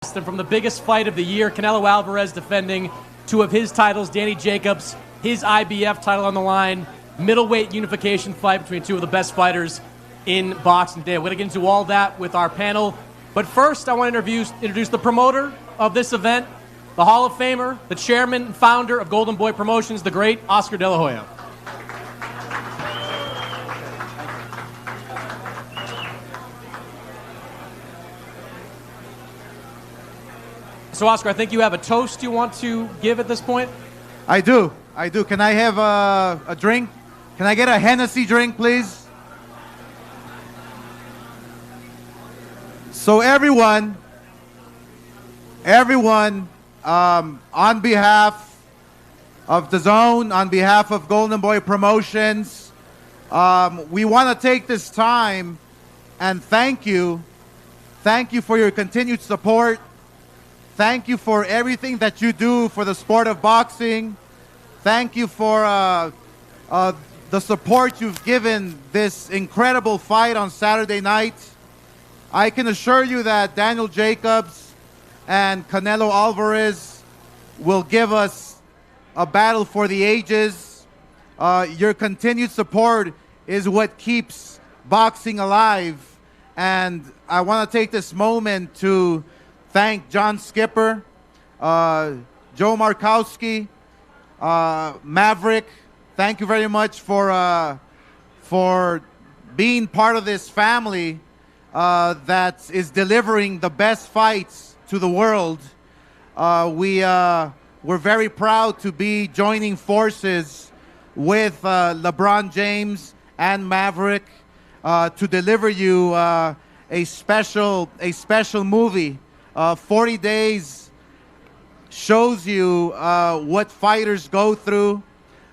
And from the biggest fight of the year, Canelo Alvarez defending two of his titles, Danny Jacobs, his IBF title on the line, middleweight unification fight between two of the best fighters in boxing today. We're going to get into all that with our panel. But first, I want to introduce the promoter of this event, the Hall of Famer, the chairman and founder of Golden Boy Promotions, the great Oscar De La Hoya. So, Oscar, I think you have a toast you want to give at this point? I do. Can I have a drink? Can I get a Hennessy drink, please? So everyone, on behalf of Dazn, on behalf of Golden Boy Promotions, we want to take this time and thank you. Thank you for your continued support. Thank you for everything that you do for the sport of boxing. Thank you for the support you've given this incredible fight on Saturday night. I can assure you that Daniel Jacobs and Canelo Alvarez will give us a battle for the ages. Your continued support is what keeps boxing alive. And I want to take this moment to thank John Skipper, Joe Markowski, Maverick. Thank you very much for being part of this family that is delivering the best fights to the world. We're very proud to be joining forces with LeBron James and Maverick to deliver you a special movie. 40 days shows you what fighters go through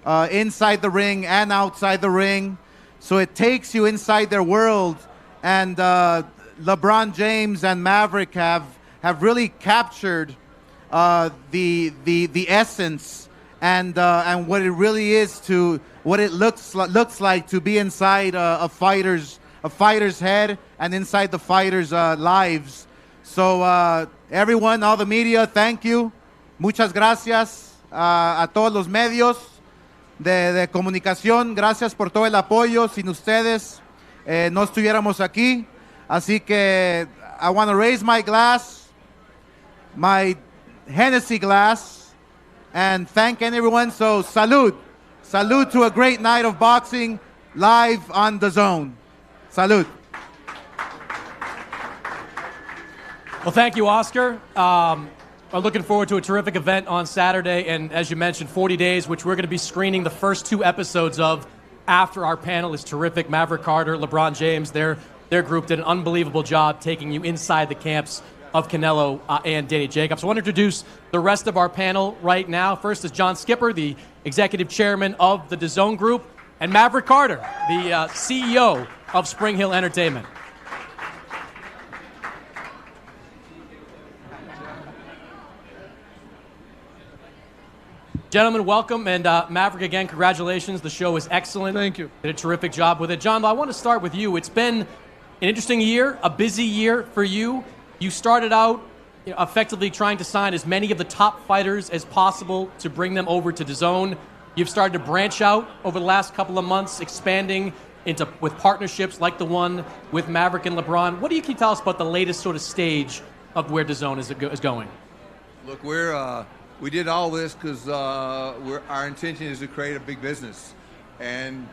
inside the ring and outside the ring. So it takes you inside their world. And LeBron James and Maverick have really captured the essence and what it really is to what it looks like to be inside a fighter's head and inside the fighters' lives. So everyone, all the media, thank you. Muchas gracias a todos los medios de comunicación. Gracias por todo el apoyo. Sin ustedes no estuviéramos aquí. Así que I want to raise my glass, my Hennessy glass, and thank everyone. So salud. Salud to a great night of boxing live on DAZN. Salud. Well, thank you, Oscar. I'm looking forward to a terrific event on Saturday, and as you mentioned, 40 days, which we're going to be screening the first two episodes of after our panel is terrific. Maverick Carter, LeBron James, their group did an unbelievable job taking you inside the camps of Canelo and Danny Jacobs. I want to introduce the rest of our panel right now. First is John Skipper, the executive chairman of the DAZN Group, and Maverick Carter, the CEO of Spring Hill Entertainment. Gentlemen, welcome, and Maverick, again, congratulations. The show is excellent. Thank you. Did a terrific job with it. John, I want to start with you. It's been an interesting year, a busy year for you. You started out effectively trying to sign as many of the top fighters as possible to bring them over to DAZN. You've started to branch out over the last couple of months, expanding with partnerships like the one with Maverick and LeBron. What do you can tell us about the latest sort of stage of where DAZN is going? Look, we did all this because our intention is to create a big business. And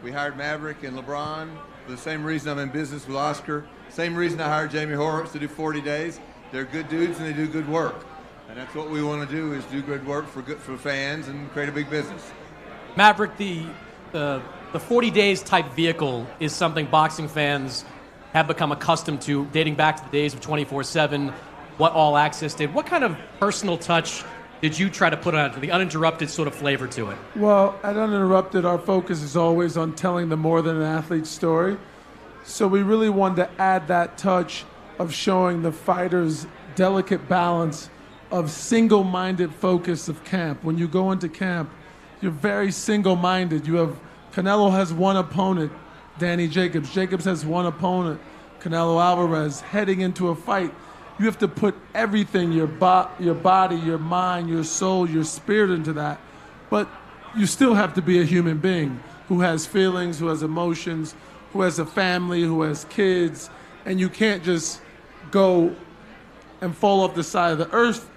we hired Maverick and LeBron for the same reason I'm in business with Oscar. Same reason I hired Jamie Horowitz to do 40 days. They're good dudes and they do good work. And that's what we want to do, is do good work for fans and create a big business. Maverick, the 40 days type vehicle is something boxing fans have become accustomed to, dating back to the days of 24/7. What All Access did. What kind of personal touch did you try to put on it, the uninterrupted sort of flavor to it? Well, at Uninterrupted, our focus is always on telling the more than an athlete story. So we really wanted to add that touch of showing the fighter's delicate balance of single-minded focus of camp. When you go into camp, you're very single-minded. Canelo has one opponent, Danny Jacobs. Jacobs has one opponent, Canelo Alvarez. Heading into a fight, You have to put everything, your body, your mind, your soul, your spirit into that. But you still have to be a human being who has feelings, who has emotions, who has a family, who has kids, and you can't just go and fall off the side of the earth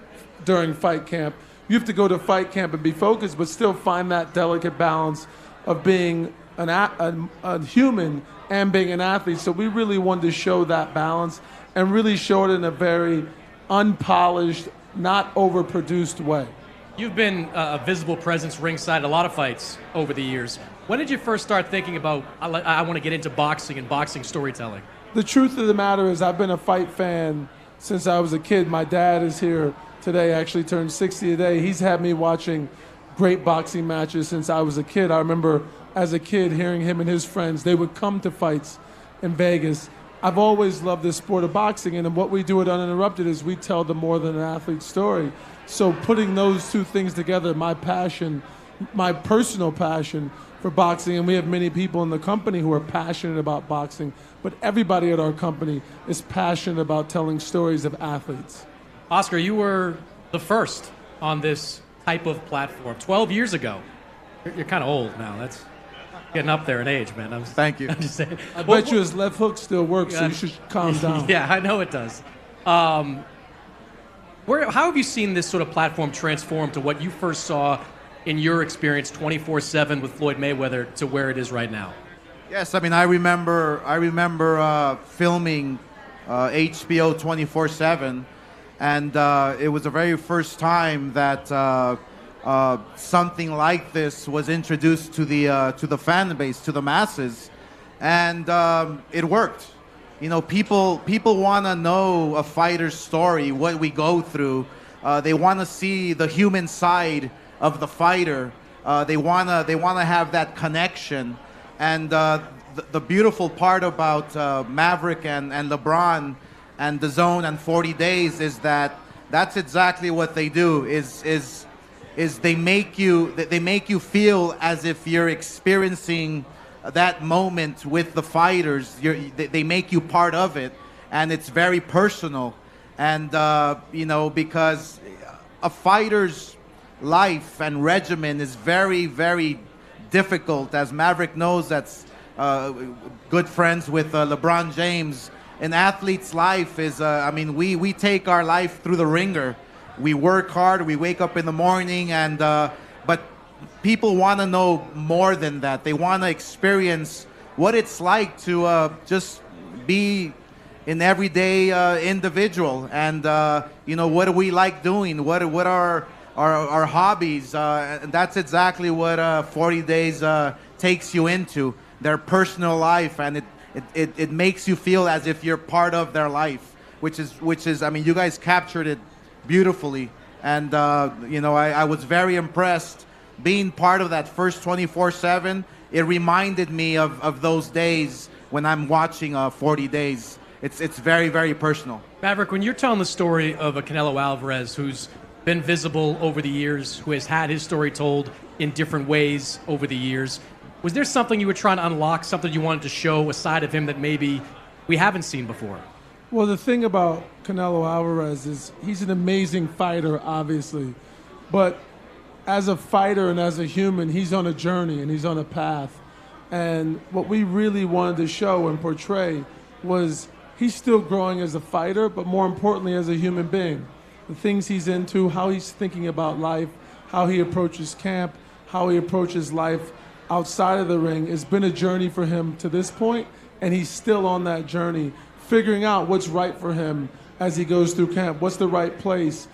during fight camp. You have to go to fight camp and be focused, but still find that delicate balance of being a human and being an athlete. So we really wanted to show that balance and really show it in a very unpolished, not overproduced way. You've been a visible presence ringside at a lot of fights over the years. When did you first start thinking about, I want to get into boxing and boxing storytelling? The truth of the matter is I've been a fight fan since I was a kid. My dad is here today, actually turned 60 today. He's had me watching great boxing matches since I was a kid. I remember as a kid hearing him and his friends, they would come to fights in Vegas. I've always loved the sport of boxing, and what we do at Uninterrupted is we tell the more than an athlete story. So putting those two things together, my passion, my personal passion for boxing, and we have many people in the company who are passionate about boxing, but everybody at our company is passionate about telling stories of athletes. Oscar, you were the first on this type of platform 12 years ago. You're kind of old now. That's getting up there in age, man. Thank you. I'm just saying. I bet you his left hook still works, so you should calm down. Yeah, I know it does. How have you seen this sort of platform transform to what you first saw in your experience 24/7 with Floyd Mayweather to where it is right now? Yes, I mean I remember filming HBO 24/7, and it was the very first time that something like this was introduced to the fan base, to the masses, and it worked. You know, people want to know a fighter's story, what we go through. They want to see the human side of the fighter. They wanna have that connection. And the beautiful part about Maverick and LeBron and Dazn and 40 Days is that that's exactly what they do. Is they make you feel as if you're experiencing that moment with the fighters. They make you part of it, and it's very personal. And you know, because a fighter's life and regimen is very, very difficult. As Maverick knows, that's good friends with LeBron James. An athlete's life is, I mean, we take our life through the ringer. We work hard, we wake up in the morning, and but people want to know more than that. They want to experience what it's like to just be an everyday individual. And you know, what do we like doing? What are our hobbies? And that's exactly what 40 Days takes you into, their personal life, and it makes you feel as if you're part of their life, which is I mean, you guys captured it beautifully. And you know, I was very impressed being part of that first 24/7. It reminded me of those days when I'm watching 40 Days. It's very, very personal. Maverick, when you're telling the story of a Canelo Alvarez who's been visible over the years, who has had his story told in different ways over the years, was there something you were trying to unlock, something you wanted to show, a side of him that maybe we haven't seen before? Well, the thing about Canelo Alvarez is he's an amazing fighter, obviously. But as a fighter and as a human, he's on a journey and he's on a path. And what we really wanted to show and portray was he's still growing as a fighter, but more importantly as a human being. The things he's into, how he's thinking about life, how he approaches camp, how he approaches life outside of the ring. It's been a journey for him to this point, and he's still on that journey, figuring out what's right for him as he goes through camp. What's the right place?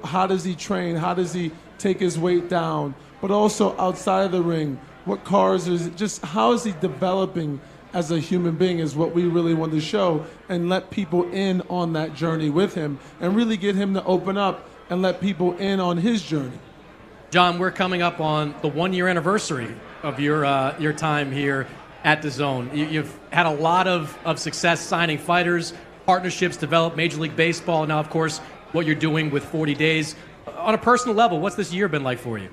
How does he train? How does he take his weight down? But also outside of the ring, what cars is it? Just how is he developing as a human being is what we really want to show, and let people in on that journey with him and really get him to open up and let people in on his journey. John, we're coming up on the 1-year anniversary of your time here at Dazn. You've had a lot of success signing fighters, partnerships, developed Major League Baseball, and now, of course, what you're doing with 40 Days. On a personal level, what's this year been like for you?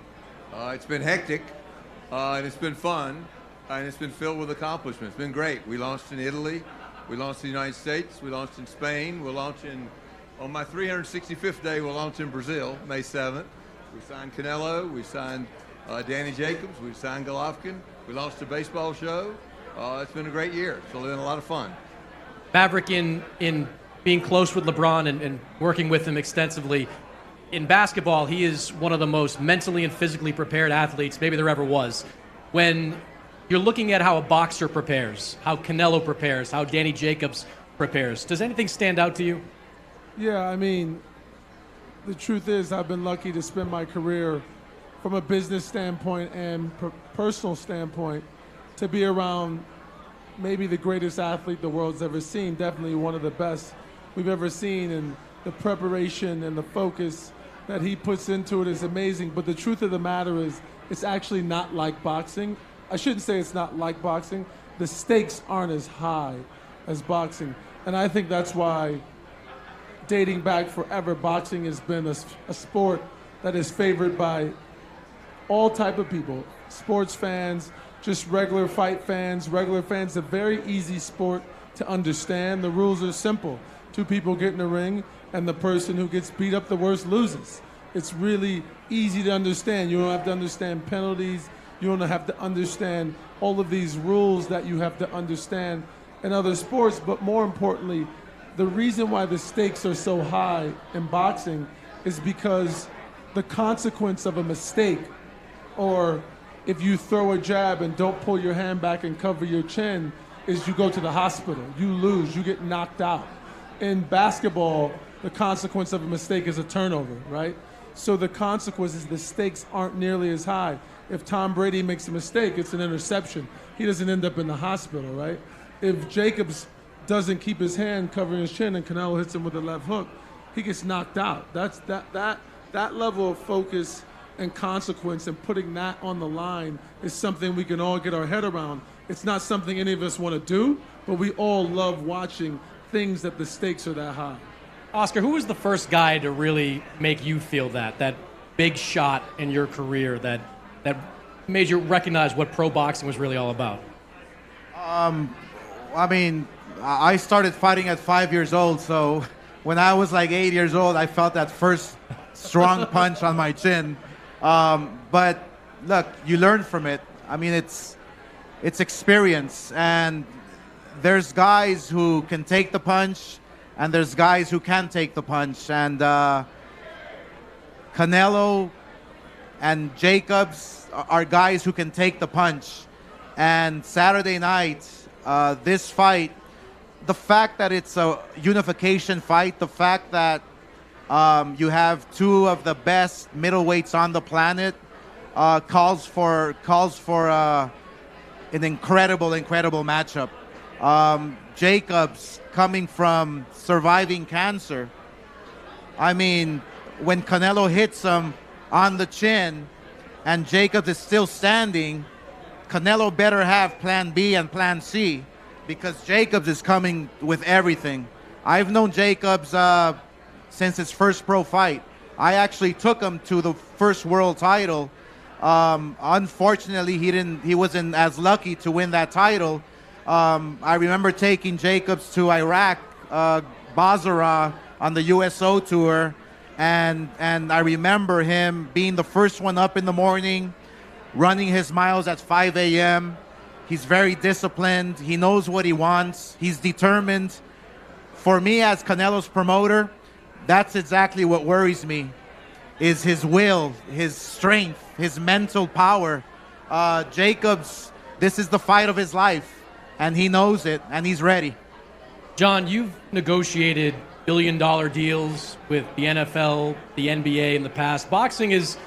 It's been hectic, and it's been fun, and it's been filled with accomplishments. It's been great. We launched in Italy. We launched in the United States. We launched in Spain. We're launching On my 365th day, we'll launch in Brazil, May 7th. We signed Canelo, we signed Danny Jacobs, we signed Golovkin. We launched a baseball show. It's been a great year. It's been a lot of fun. Maverick, in being close with LeBron and working with him extensively, in basketball, he is one of the most mentally and physically prepared athletes maybe there ever was. When you're looking at how a boxer prepares, how Canelo prepares, how Danny Jacobs prepares, does anything stand out to you? Yeah, I mean, the truth is I've been lucky to spend my career from a business standpoint and personal standpoint to be around maybe the greatest athlete the world's ever seen, definitely one of the best we've ever seen, and the preparation and the focus that he puts into it is amazing. But the truth of the matter is it's actually not like boxing. I shouldn't say it's not like boxing. The stakes aren't as high as boxing. And I think that's why, dating back forever, boxing has been a sport that is favored by all type of people, sports fans, just regular fight fans, regular fans. A very easy sport to understand. The rules are simple. Two people get in the ring, and the person who gets beat up the worst loses. It's really easy to understand. You don't have to understand penalties. You don't have to understand all of these rules that you have to understand in other sports. But more importantly, the reason why the stakes are so high in boxing is because the consequence of a mistake, or if you throw a jab and don't pull your hand back and cover your chin, is you go to the hospital. You lose. You get knocked out. In basketball, the consequence of a mistake is a turnover, right? So the consequence is the stakes aren't nearly as high. If Tom Brady makes a mistake, it's an interception. He doesn't end up in the hospital, right? If Jacobs doesn't keep his hand covering his chin and Canelo hits him with a left hook, he gets knocked out. That level of focus and consequence and putting that on the line is something we can all get our head around. It's not something any of us want to do, but we all love watching things that the stakes are that high. Oscar, who was the first guy to really make you feel that big shot in your career that made you recognize what pro boxing was really all about? I mean, I started fighting at 5 years old, so when I was like 8 years old, I felt that first strong punch on my chin. But look, you learn from it. I mean, it's experience, and there's guys who can take the punch, and there's guys who can't take the punch. And Canelo and Jacobs are guys who can take the punch. And Saturday night, this fight, the fact that it's a unification fight, the fact that you have two of the best middleweights on the planet, calls for an incredible matchup. Jacobs coming from surviving cancer. I mean, when Canelo hits him on the chin and Jacobs is still standing, Canelo better have plan B and plan C, because Jacobs is coming with everything. I've known Jacobs since his first pro fight. I actually took him to the first world title. Unfortunately, he wasn't as lucky to win that title. I remember taking Jacobs to Iraq, Basra, on the USO tour, and I remember him being the first one up in the morning, running his miles at 5 a.m. He's very disciplined. He knows what he wants. He's determined. For me, as Canelo's promoter, that's exactly what worries me, is his will, his strength, his mental power. Jacobs, this is the fight of his life, and he knows it, and he's ready. John, you've negotiated billion-dollar deals with the NFL, the NBA in the past. Boxing it's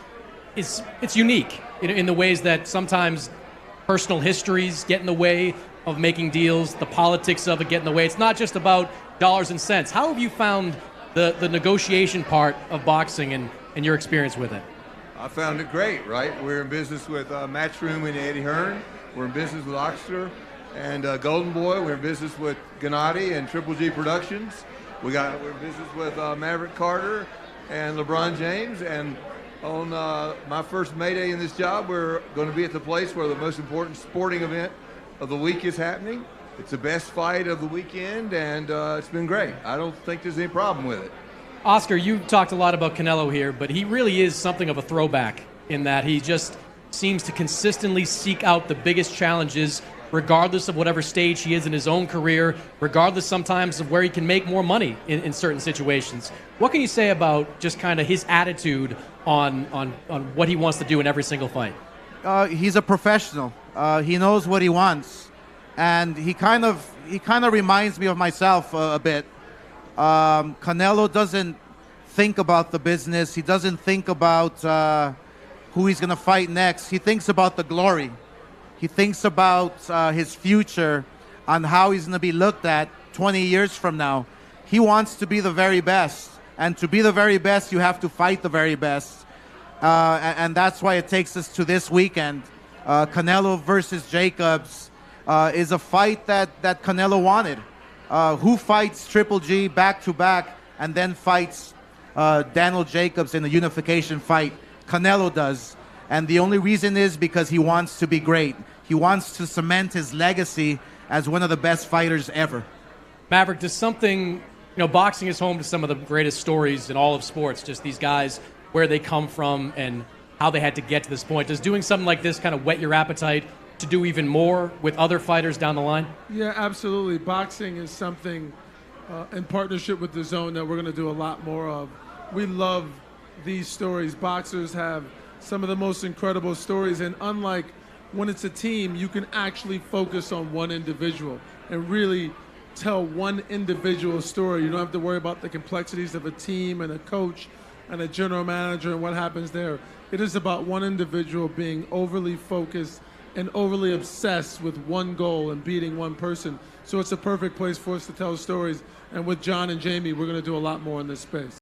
unique in the ways that sometimes personal histories get in the way of making deals, the politics of it get in the way. It's not just about dollars and cents. How have you found the negotiation part of boxing and your experience with it? I found it great, right? We're in business with Matchroom and Eddie Hearn. We're in business with Oscar and Golden Boy. We're in business with Gennady and Triple G Productions. We're in business with Maverick Carter and LeBron James. And on my first May Day in this job, we're going to be at the place where the most important sporting event of the week is happening. It's the best fight of the weekend, and it's been great. I don't think there's any problem with it. Oscar, you talked a lot about Canelo here, but he really is something of a throwback in that he just seems to consistently seek out the biggest challenges, regardless of whatever stage he is in his own career, regardless sometimes of where he can make more money in certain situations. What can you say about just kind of his attitude on what he wants to do in every single fight? He's a professional. He knows what he wants, and he kind of reminds me of myself a bit. Canelo doesn't think about the business. He doesn't think about who he's going to fight next. He thinks about the glory. He thinks about his future, on how he's going to be looked at 20 years from now. He wants to be the very best, and to be the very best, you have to fight the very best. And that's why it takes us to this weekend. Canelo versus Jacobs is a fight that Canelo wanted. Who fights Triple G back-to-back and then fights Daniel Jacobs in a unification fight? Canelo does. And the only reason is because he wants to be great. He wants to cement his legacy as one of the best fighters ever. Maverick, does something, boxing is home to some of the greatest stories in all of sports, just these guys, where they come from and how they had to get to this point. Does doing something like this kind of whet your appetite to do even more with other fighters down the line? Yeah, absolutely. Boxing is something in partnership with Dazn that we're going to do a lot more of. We love these stories. Boxers have some of the most incredible stories, and unlike when it's a team, you can actually focus on one individual and really tell one individual story. You don't have to worry about the complexities of a team and a coach and a general manager and what happens there. It is about one individual being overly focused and overly obsessed with one goal and beating one person. So it's a perfect place for us to tell stories. And with John and Jamie, we're going to do a lot more in this space.